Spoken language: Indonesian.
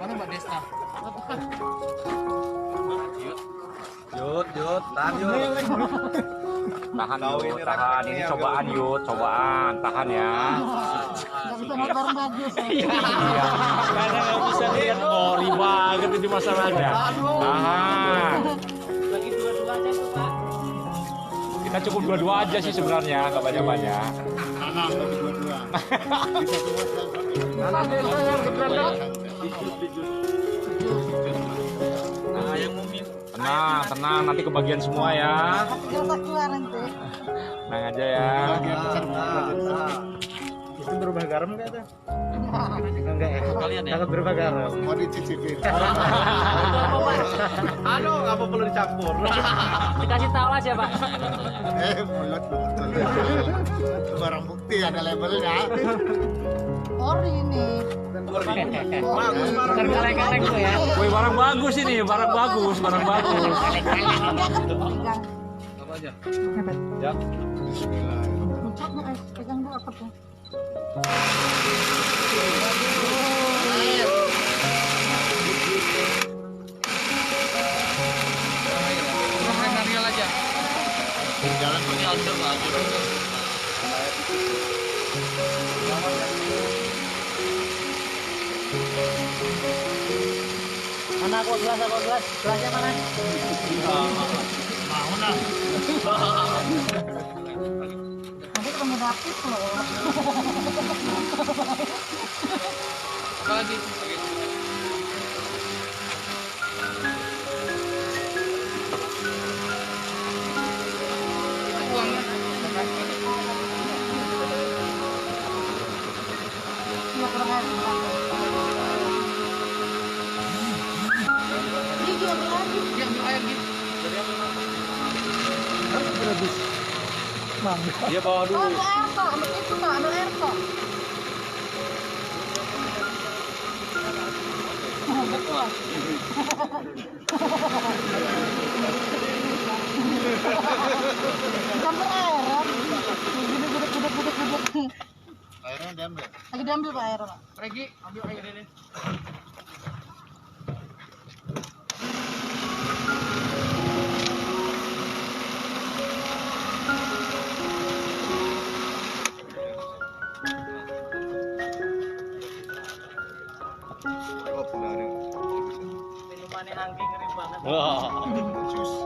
Mana Mbak Desta? Yud, tahan Yud. Tahan Yud, tahan. Ini cobaan Yud, cobaan. Tahan ya. Nggak bisa naik bareng bagus. Iya. Karena nggak bisa lihat ngori banget ini masalahnya. Tahan. Lagi dua-dua aja tuh Pak. Kita cukup dua-dua aja sih sebenarnya, nggak banyak-banyak. Tanam bagi dua-dua. Bisa semua Tanam tenang, nanti kebagian semua ya. Kita keluar nanti. Tenang aja ya. itu berubah garam nggak ada? Enggak ya? Kalian ya? Takut berubah garam. Mau dicicipin. Aduh, nggak perlu dicampur. Dikasih tahu aja Pak. Mulut betul. Barang bukti ada labelnya. Ori ini. Bagus, Kaleng-kaleng tuh ya. Woi, barang bagus ini, barang bagus. Pegang. Apa aja? Hebat. Ya. Puncaknya pegang dulu apa tuh? Remedial aja. Jalan Ini alur Pak. Mana aku gelas? Gelasnya mana? mau nah. Nanti ketemu David loh. Apa lagi? Iya kurang air. Gigi ambil lagi. Dia ambil air gitu. Dia bawa Oh, dulu. ambil air kok, ambil itu kok, ambil air kok. Oh, betul. Campur air, kan? Gudeg. Airnya diambil. Lagi diambil Pak air, Pak. Regi, ambil air ini. Oh, benar. Minumannya anggi ngeri banget. Wah. Sus.